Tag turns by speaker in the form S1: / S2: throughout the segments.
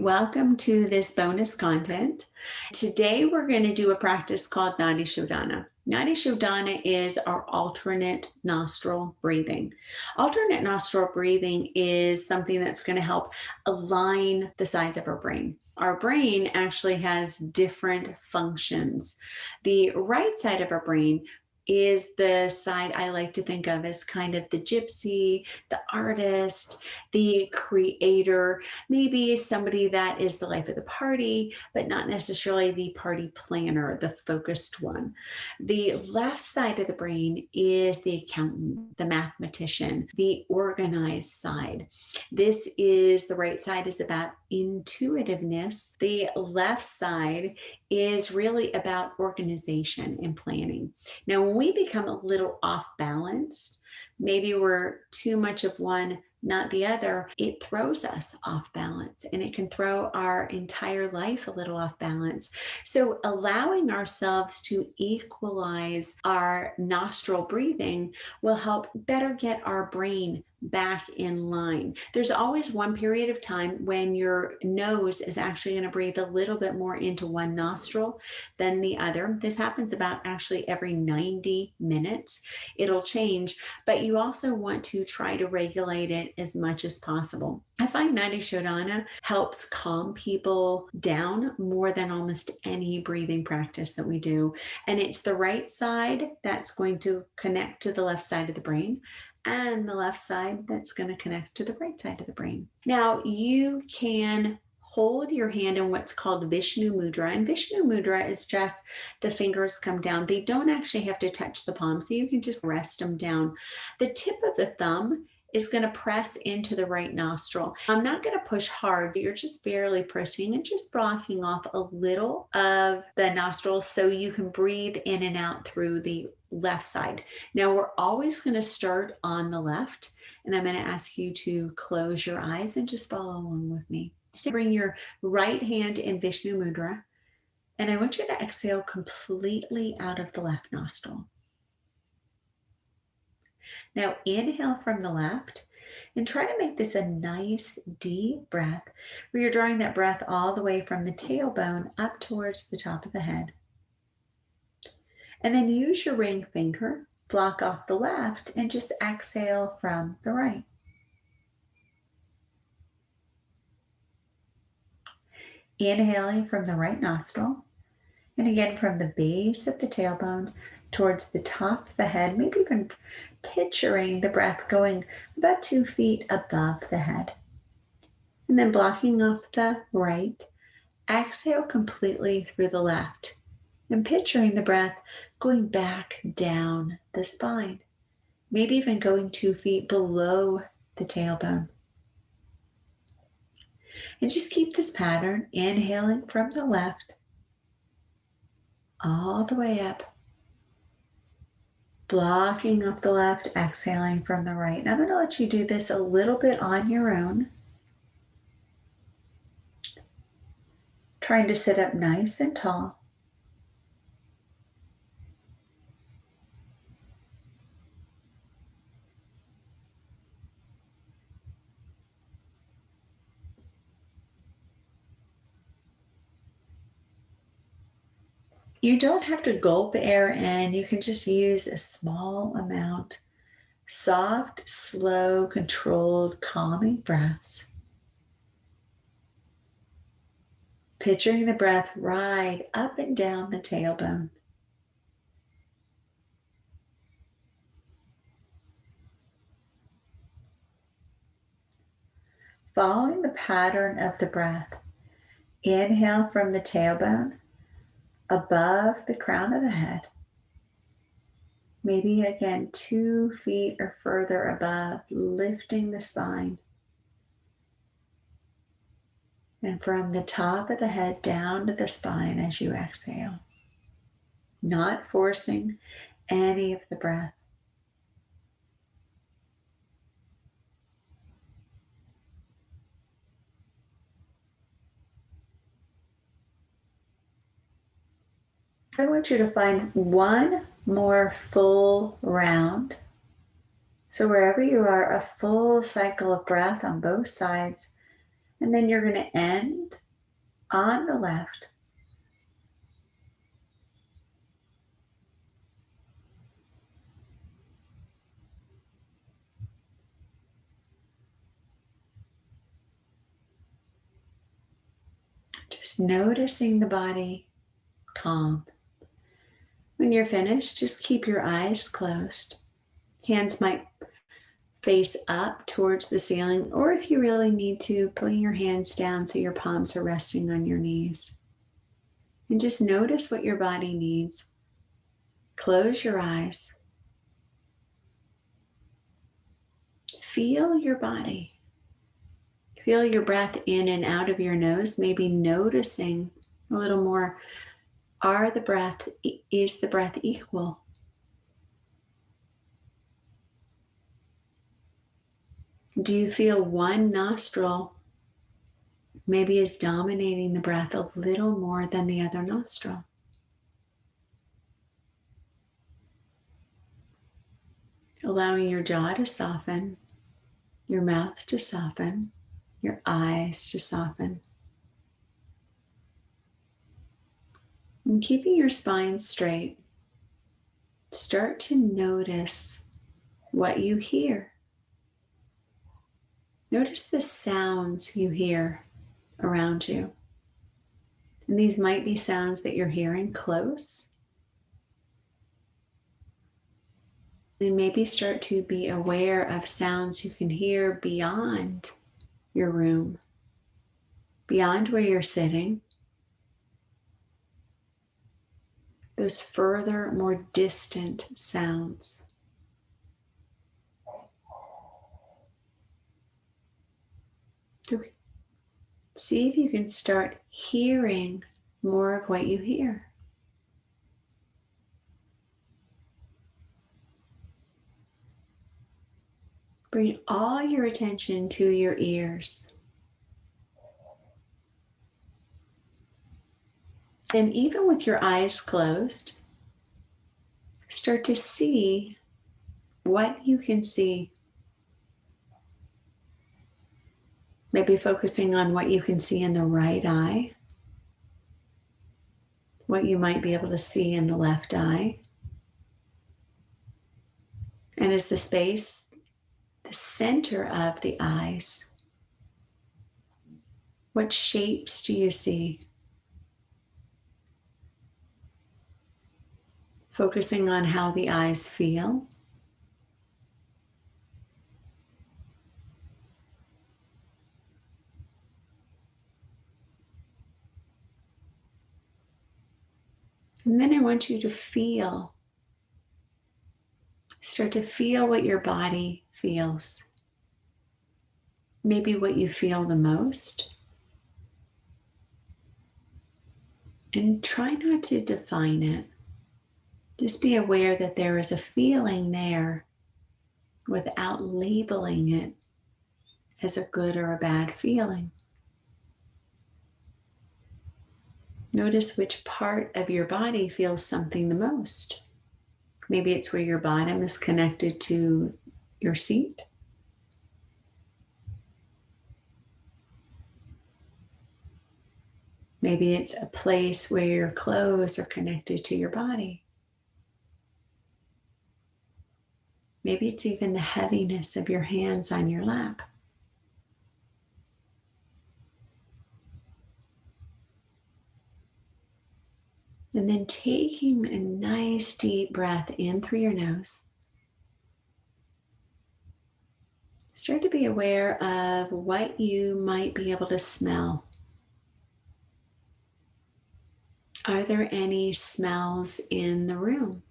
S1: Welcome to this bonus content. Today we're going to do a practice called Nadi Shodhana. Nadi Shodhana is our alternate nostril breathing. Alternate nostril breathing is something that's going to help align the sides of our brain. Our brain actually has different functions. The right side of our brain is the side I like to think of as kind of the gypsy, the artist, the creator, maybe somebody that is the life of the party, but not necessarily the party planner, the focused one. The left side of the brain is the accountant, the mathematician, the organized side. This is the right side is about intuitiveness. The left side is really about organization and planning. Now, when we become a little off balanced, maybe we're too much of one, not the other, it throws us off balance and it can throw our entire life a little off balance. So allowing ourselves to equalize our nostril breathing will help better get our brain back in line. There's always one period of time when your nose is actually going to breathe a little bit more into one nostril than the other. This happens about actually every 90 minutes. It'll change, but you also want to try to regulate it as much as possible. I find Nadi Shodhana helps calm people down more than almost any breathing practice that we do. And it's the right side that's going to connect to the left side of the brain, and the left side that's going to connect to the right side of the brain. Now, you can hold your hand in what's called Vishnu Mudra. And Vishnu Mudra is just the fingers come down. They don't actually have to touch the palm, so you can just rest them down. The tip of the thumb is going to press into the right nostril. I'm not going to push hard. You're just barely pushing and just blocking off a little of the nostrils so you can breathe in and out through the left side. Now, we're always going to start on the left, and I'm going to ask you to close your eyes and just follow along with me. So bring your right hand in Vishnu Mudra, and I want you to exhale completely out of the left nostril. Now inhale from the left and try to make this a nice deep breath where you're drawing that breath all the way from the tailbone up towards the top of the head. And then use your ring finger, block off the left, and just exhale from the right. Inhaling from the right nostril, and again from the base of the tailbone towards the top of the head, maybe even picturing the breath going about 2 feet above the head. And then blocking off the right, exhale completely through the left, and picturing the breath going back down the spine, maybe even going 2 feet below the tailbone. And just keep this pattern, inhaling from the left, all the way up, blocking off the left, exhaling from the right. And I'm going to let you do this a little bit on your own. Trying to sit up nice and tall. You don't have to gulp air in. You can just use a small amount. Soft, slow, controlled, calming breaths. Picturing the breath ride up and down the tailbone. Following the pattern of the breath, inhale from the tailbone, above the crown of the head. Maybe again 2 feet or further above, lifting the spine. And from the top of the head down to the spine as you exhale. Not forcing any of the breath. I want you to find one more full round. So wherever you are, a full cycle of breath on both sides. And then you're going to end on the left. Just noticing the body calm. When you're finished, just keep your eyes closed. Hands might face up towards the ceiling, or if you really need to, putting your hands down so your palms are resting on your knees. And just notice what your body needs. Close your eyes. Feel your body. Feel your breath in and out of your nose, maybe noticing a little more. Is the breath equal? Do you feel one nostril maybe is dominating the breath a little more than the other nostril? Allowing your jaw to soften, your mouth to soften, your eyes to soften. And keeping your spine straight, start to notice what you hear. Notice the sounds you hear around you. And these might be sounds that you're hearing close. And maybe start to be aware of sounds you can hear beyond your room, beyond where you're sitting. Those further, more distant sounds. So see if you can start hearing more of what you hear. Bring all your attention to your ears. And even with your eyes closed, start to see what you can see. Maybe focusing on what you can see in the right eye, what you might be able to see in the left eye. And as the space, the center of the eyes, what shapes do you see? Focusing on how the eyes feel. And then I want you to start to feel what your body feels. Maybe what you feel the most. And try not to define it. Just be aware that there is a feeling there without labeling it as a good or a bad feeling. Notice which part of your body feels something the most. Maybe it's where your bottom is connected to your seat. Maybe it's a place where your clothes are connected to your body. Maybe it's even the heaviness of your hands on your lap. And then taking a nice deep breath in through your nose. Start to be aware of what you might be able to smell. Are there any smells in the room?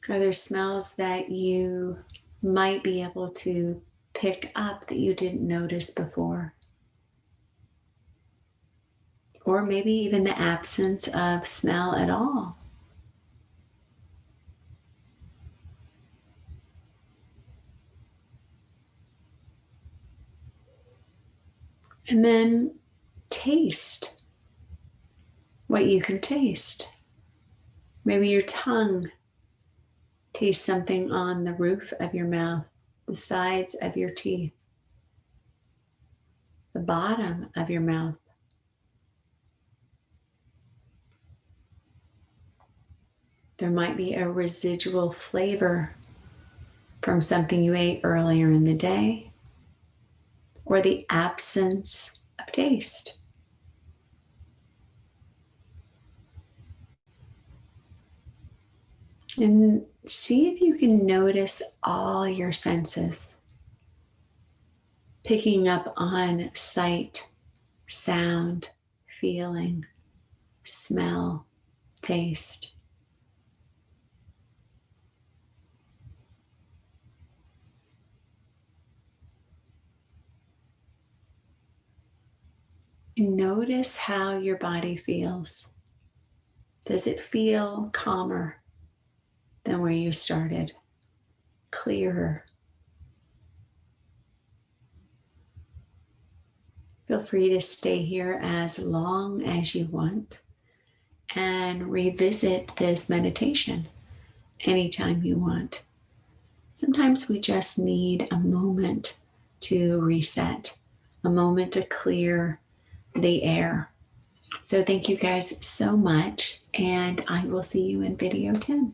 S1: Are there smells that you might be able to pick up that you didn't notice before? Or maybe even the absence of smell at all. And then taste what you can taste. Maybe your tongue Taste something on the roof of your mouth, the sides of your teeth, the bottom of your mouth. There might be a residual flavor from something you ate earlier in the day, or the absence of taste. And see if you can notice all your senses, picking up on sight, sound, feeling, smell, taste. Notice how your body feels. Does it feel calmer than where you started? Clearer? Feel free to stay here as long as you want and revisit this meditation anytime you want. Sometimes we just need a moment to reset, a moment to clear the air. So thank you guys so much, and I will see you in video 10.